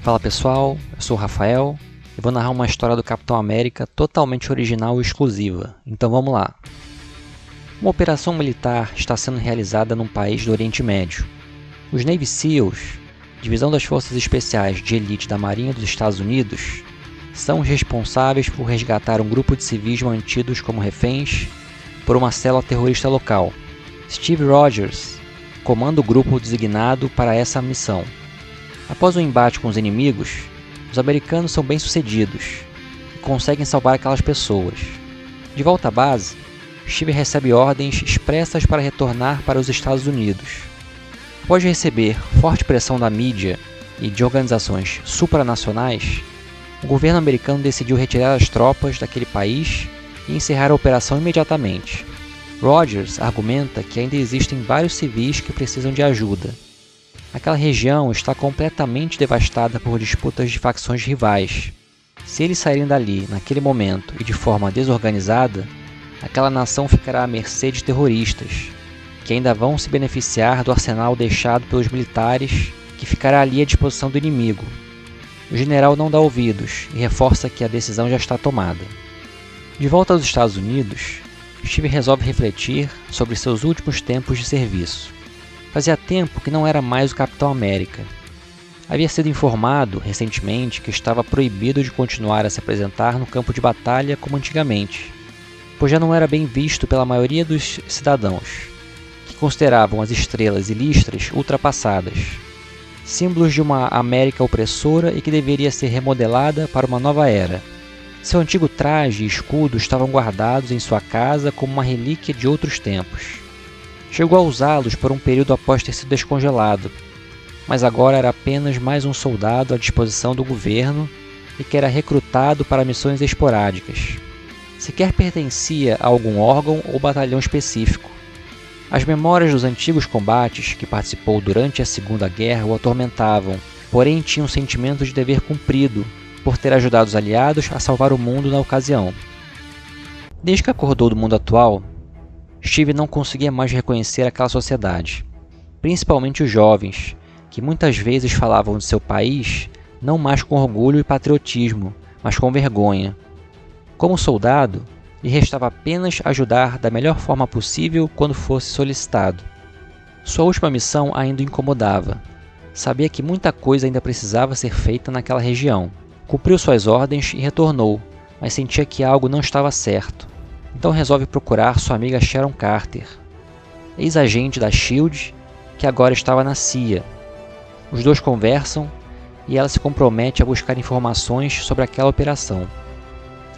Fala pessoal, eu sou o Rafael e vou narrar uma história do Capitão América totalmente original e exclusiva. Então vamos lá. Uma operação militar está sendo realizada num país do Oriente Médio. Os Navy SEALs, divisão das Forças Especiais de Elite da Marinha dos Estados Unidos, são os responsáveis por resgatar um grupo de civis mantidos como reféns por uma célula terrorista local. Steve Rogers comanda o grupo designado para essa missão. Após o embate com os inimigos, os americanos são bem-sucedidos e conseguem salvar aquelas pessoas. De volta à base, Steve recebe ordens expressas para retornar para os Estados Unidos. Após receber forte pressão da mídia e de organizações supranacionais, o governo americano decidiu retirar as tropas daquele país e encerrar a operação imediatamente. Rogers argumenta que ainda existem vários civis que precisam de ajuda. Aquela região está completamente devastada por disputas de facções rivais. Se eles saírem dali naquele momento e de forma desorganizada, aquela nação ficará à mercê de terroristas, que ainda vão se beneficiar do arsenal deixado pelos militares, que ficará ali à disposição do inimigo. O general não dá ouvidos e reforça que a decisão já está tomada. De volta aos Estados Unidos, Steve resolve refletir sobre seus últimos tempos de serviço. Fazia tempo que não era mais o Capitão América. Havia sido informado recentemente que estava proibido de continuar a se apresentar no campo de batalha como antigamente, pois já não era bem visto pela maioria dos cidadãos, que consideravam as estrelas e listras ultrapassadas, símbolos de uma América opressora e que deveria ser remodelada para uma nova era. Seu antigo traje e escudo estavam guardados em sua casa como uma relíquia de outros tempos. Chegou a usá-los por um período após ter sido descongelado, mas agora era apenas mais um soldado à disposição do governo e que era recrutado para missões esporádicas. Sequer pertencia a algum órgão ou batalhão específico. As memórias dos antigos combates que participou durante a Segunda Guerra o atormentavam, porém tinha um sentimento de dever cumprido por ter ajudado os aliados a salvar o mundo na ocasião. Desde que acordou do mundo atual, Steve não conseguia mais reconhecer aquela sociedade, principalmente os jovens, que muitas vezes falavam de seu país não mais com orgulho e patriotismo, mas com vergonha. Como soldado, lhe restava apenas ajudar da melhor forma possível quando fosse solicitado. Sua última missão ainda o incomodava. Sabia que muita coisa ainda precisava ser feita naquela região. Cumpriu suas ordens e retornou, mas sentia que algo não estava certo. Então resolve procurar sua amiga Sharon Carter, ex-agente da SHIELD, que agora estava na CIA. Os dois conversam e ela se compromete a buscar informações sobre aquela operação.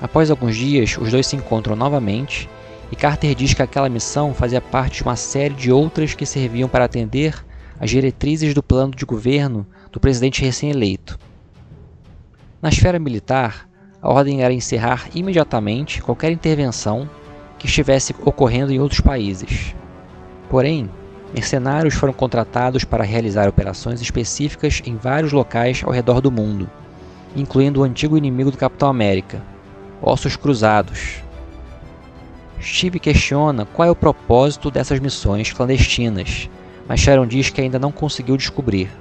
Após alguns dias, os dois se encontram novamente e Carter diz que aquela missão fazia parte de uma série de outras que serviam para atender às diretrizes do plano de governo do presidente recém-eleito. Na esfera militar, a ordem era encerrar imediatamente qualquer intervenção que estivesse ocorrendo em outros países. Porém, mercenários foram contratados para realizar operações específicas em vários locais ao redor do mundo, incluindo o antigo inimigo do Capitão América, Ossos Cruzados. Steve questiona qual é o propósito dessas missões clandestinas, mas Sharon diz que ainda não conseguiu descobrir.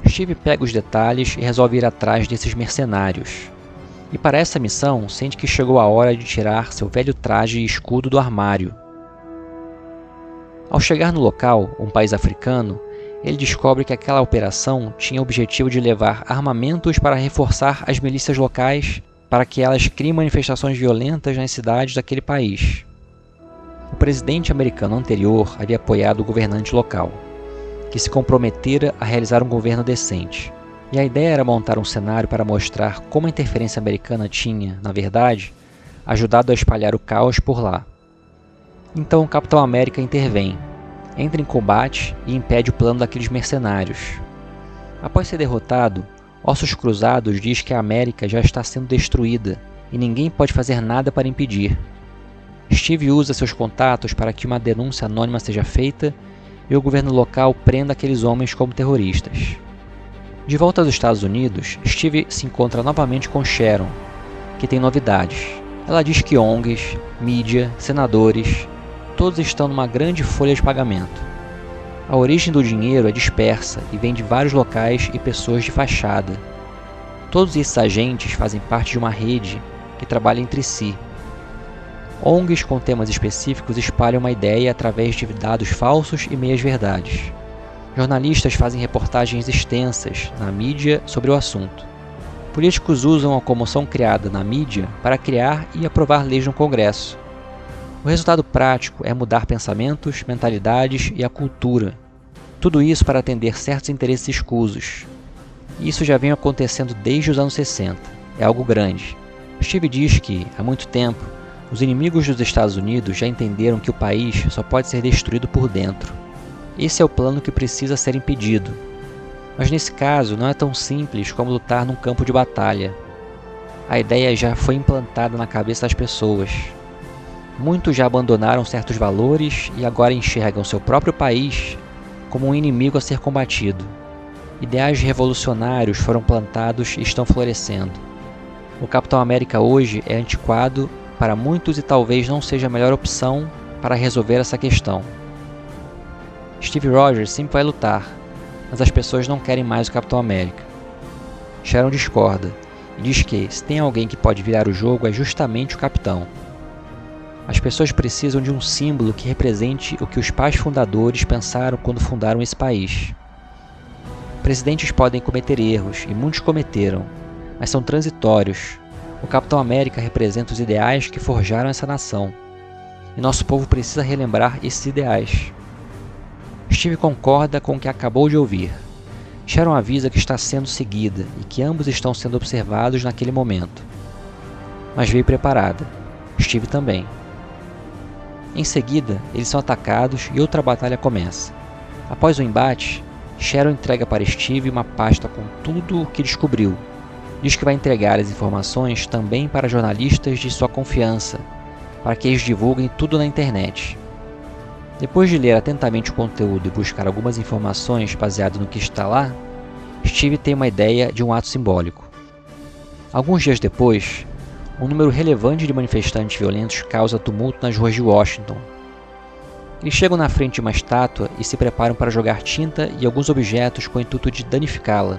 Steve pega os detalhes e resolve ir atrás desses mercenários. E para essa missão, sente que chegou a hora de tirar seu velho traje e escudo do armário. Ao chegar no local, um país africano, ele descobre que aquela operação tinha o objetivo de levar armamentos para reforçar as milícias locais para que elas criem manifestações violentas nas cidades daquele país. O presidente americano anterior havia apoiado o governante local, que se comprometera a realizar um governo decente. E a ideia era montar um cenário para mostrar como a interferência americana tinha, na verdade, ajudado a espalhar o caos por lá. Então o Capitão América intervém, entra em combate e impede o plano daqueles mercenários. Após ser derrotado, Ossos Cruzados diz que a América já está sendo destruída e ninguém pode fazer nada para impedir. Steve usa seus contatos para que uma denúncia anônima seja feita e o governo local prenda aqueles homens como terroristas. De volta aos Estados Unidos, Steve se encontra novamente com Sharon, que tem novidades. Ela diz que ONGs, mídia, senadores, todos estão numa grande folha de pagamento. A origem do dinheiro é dispersa e vem de vários locais e pessoas de fachada. Todos esses agentes fazem parte de uma rede que trabalha entre si. ONGs com temas específicos espalham uma ideia através de dados falsos e meias-verdades. Jornalistas fazem reportagens extensas na mídia sobre o assunto. Políticos usam a comoção criada na mídia para criar e aprovar leis no Congresso. O resultado prático é mudar pensamentos, mentalidades e a cultura. Tudo isso para atender certos interesses escusos. Isso já vem acontecendo desde os anos 60. É algo grande. Steve diz que, há muito tempo, os inimigos dos Estados Unidos já entenderam que o país só pode ser destruído por dentro. Esse é o plano que precisa ser impedido. Mas nesse caso não é tão simples como lutar num campo de batalha. A ideia já foi implantada na cabeça das pessoas. Muitos já abandonaram certos valores e agora enxergam seu próprio país como um inimigo a ser combatido. Ideais revolucionários foram plantados e estão florescendo. O Capitão América hoje é antiquado para muitos e talvez não seja a melhor opção para resolver essa questão. Steve Rogers sempre vai lutar, mas as pessoas não querem mais o Capitão América. Sharon discorda e diz que, se tem alguém que pode virar o jogo, é justamente o Capitão. As pessoas precisam de um símbolo que represente o que os pais fundadores pensaram quando fundaram esse país. Presidentes podem cometer erros, e muitos cometeram, mas são transitórios. O Capitão América representa os ideais que forjaram essa nação, e nosso povo precisa relembrar esses ideais. Steve concorda com o que acabou de ouvir. Sharon avisa que está sendo seguida e que ambos estão sendo observados naquele momento. Mas veio preparada. Steve também. Em seguida, eles são atacados e outra batalha começa. Após o embate, Sharon entrega para Steve uma pasta com tudo o que descobriu. Diz que vai entregar as informações também para jornalistas de sua confiança, para que eles divulguem tudo na internet. Depois de ler atentamente o conteúdo e buscar algumas informações baseadas no que está lá, Steve tem uma ideia de um ato simbólico. Alguns dias depois, um número relevante de manifestantes violentos causa tumulto nas ruas de Washington. Eles chegam na frente de uma estátua e se preparam para jogar tinta e alguns objetos com o intuito de danificá-la.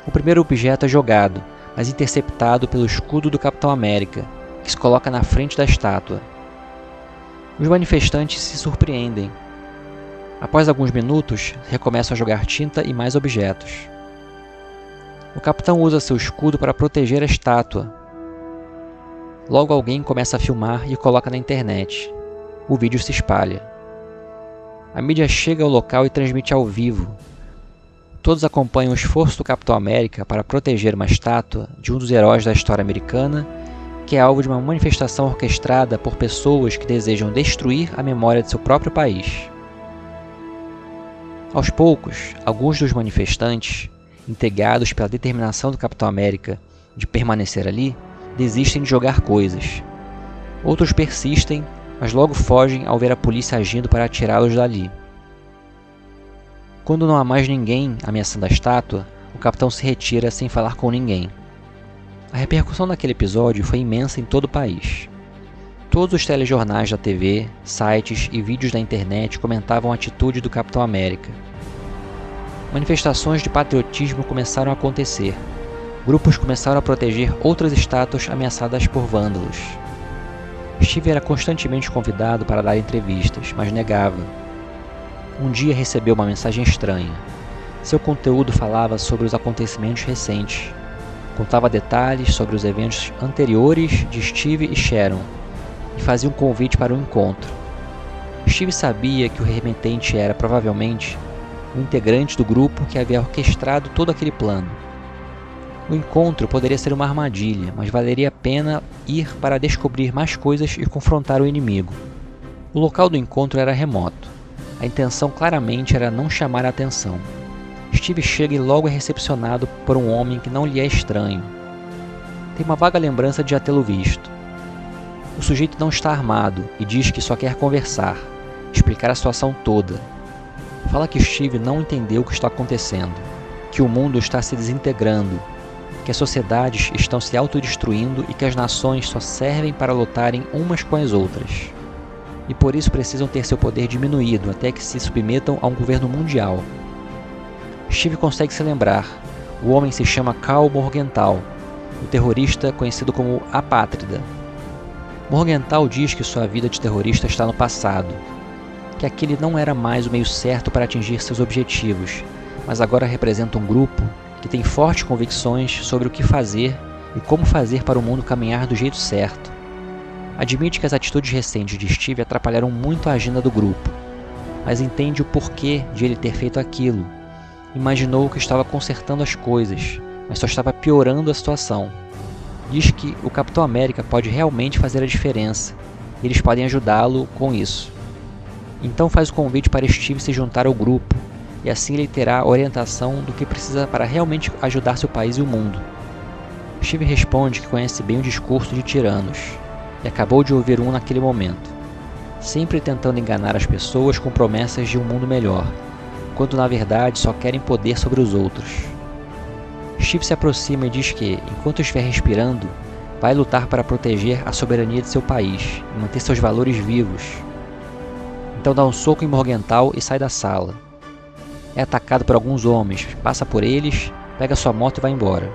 O primeiro objeto é jogado, mas interceptado pelo escudo do Capitão América, que se coloca na frente da estátua. Os manifestantes se surpreendem. Após alguns minutos, recomeçam a jogar tinta e mais objetos. O capitão usa seu escudo para proteger a estátua. Logo alguém começa a filmar e coloca na internet. O vídeo se espalha. A mídia chega ao local e transmite ao vivo. Todos acompanham o esforço do Capitão América para proteger uma estátua de um dos heróis da história americana, que é alvo de uma manifestação orquestrada por pessoas que desejam destruir a memória de seu próprio país. Aos poucos, alguns dos manifestantes, intrigados pela determinação do Capitão América de permanecer ali, desistem de jogar coisas. Outros persistem, mas logo fogem ao ver a polícia agindo para tirá-los dali. Quando não há mais ninguém ameaçando a estátua, o capitão se retira sem falar com ninguém. A repercussão daquele episódio foi imensa em todo o país. Todos os telejornais da TV, sites e vídeos da internet comentavam a atitude do Capitão América. Manifestações de patriotismo começaram a acontecer. Grupos começaram a proteger outras estátuas ameaçadas por vândalos. Steve era constantemente convidado para dar entrevistas, mas negava. Um dia recebeu uma mensagem estranha. Seu conteúdo falava sobre os acontecimentos recentes. Contava detalhes sobre os eventos anteriores de Steve e Sharon e fazia um convite para um encontro. Steve sabia que o remetente era provavelmente um integrante do grupo que havia orquestrado todo aquele plano. O encontro poderia ser uma armadilha, mas valeria a pena ir para descobrir mais coisas e confrontar o inimigo. O local do encontro era remoto. A intenção claramente era não chamar a atenção. Steve chega e logo é recepcionado por um homem que não lhe é estranho. Tem uma vaga lembrança de já tê-lo visto. O sujeito não está armado e diz que só quer conversar, explicar a situação toda. Fala que Steve não entendeu o que está acontecendo, que o mundo está se desintegrando, que as sociedades estão se autodestruindo e que as nações só servem para lutarem umas com as outras. e por isso precisam ter seu poder diminuído até que se submetam a um governo mundial. Steve consegue se lembrar. O homem se chama Karl Morgenthau, o terrorista conhecido como Apátrida. Morgenthau diz que sua vida de terrorista está no passado, que aquele não era mais o meio certo para atingir seus objetivos, mas agora representa um grupo que tem fortes convicções sobre o que fazer e como fazer para o mundo caminhar do jeito certo. Admite que as atitudes recentes de Steve atrapalharam muito a agenda do grupo, mas entende o porquê de ele ter feito aquilo. Imaginou que estava consertando as coisas, mas só estava piorando a situação. Diz que o Capitão América pode realmente fazer a diferença, e eles podem ajudá-lo com isso. Então faz o convite para Steve se juntar ao grupo, e assim ele terá orientação do que precisa para realmente ajudar seu país e o mundo. Steve responde que conhece bem o discurso de tiranos, e acabou de ouvir um naquele momento, sempre tentando enganar as pessoas com promessas de um mundo melhor, quando na verdade só querem poder sobre os outros. Steve se aproxima e diz que, enquanto estiver respirando, vai lutar para proteger a soberania de seu país e manter seus valores vivos. Então dá um soco em Morgenthau e sai da sala. É atacado por alguns homens, passa por eles, pega sua moto e vai embora.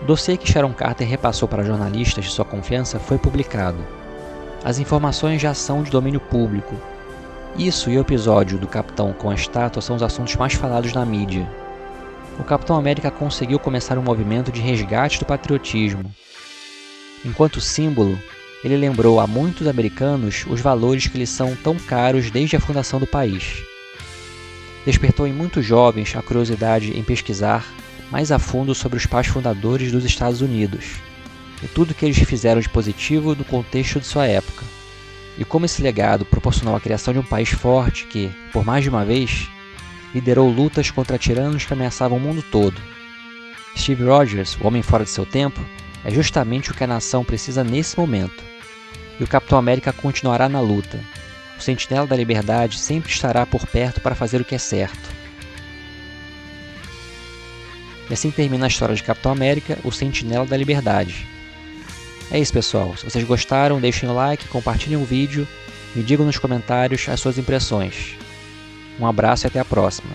O dossiê que Sharon Carter repassou para jornalistas de sua confiança foi publicado. As informações já são de domínio público. Isso e o episódio do Capitão com a estátua são os assuntos mais falados na mídia. O Capitão América conseguiu começar um movimento de resgate do patriotismo. Enquanto símbolo, ele lembrou a muitos americanos os valores que lhes são tão caros desde a fundação do país. Despertou em muitos jovens a curiosidade em pesquisar mais a fundo sobre os pais fundadores dos Estados Unidos e tudo que eles fizeram de positivo no contexto de sua época, e como esse legado proporcionou a criação de um país forte que, por mais de uma vez, liderou lutas contra tiranos que ameaçavam o mundo todo. Steve Rogers, o homem fora de seu tempo, é justamente o que a nação precisa nesse momento, e o Capitão América continuará na luta. O Sentinela da Liberdade sempre estará por perto para fazer o que é certo. E assim termina a história de Capitão América, o Sentinela da Liberdade. É isso, pessoal. Se vocês gostaram, deixem o like, compartilhem o vídeo e digam nos comentários as suas impressões. Um abraço e até a próxima.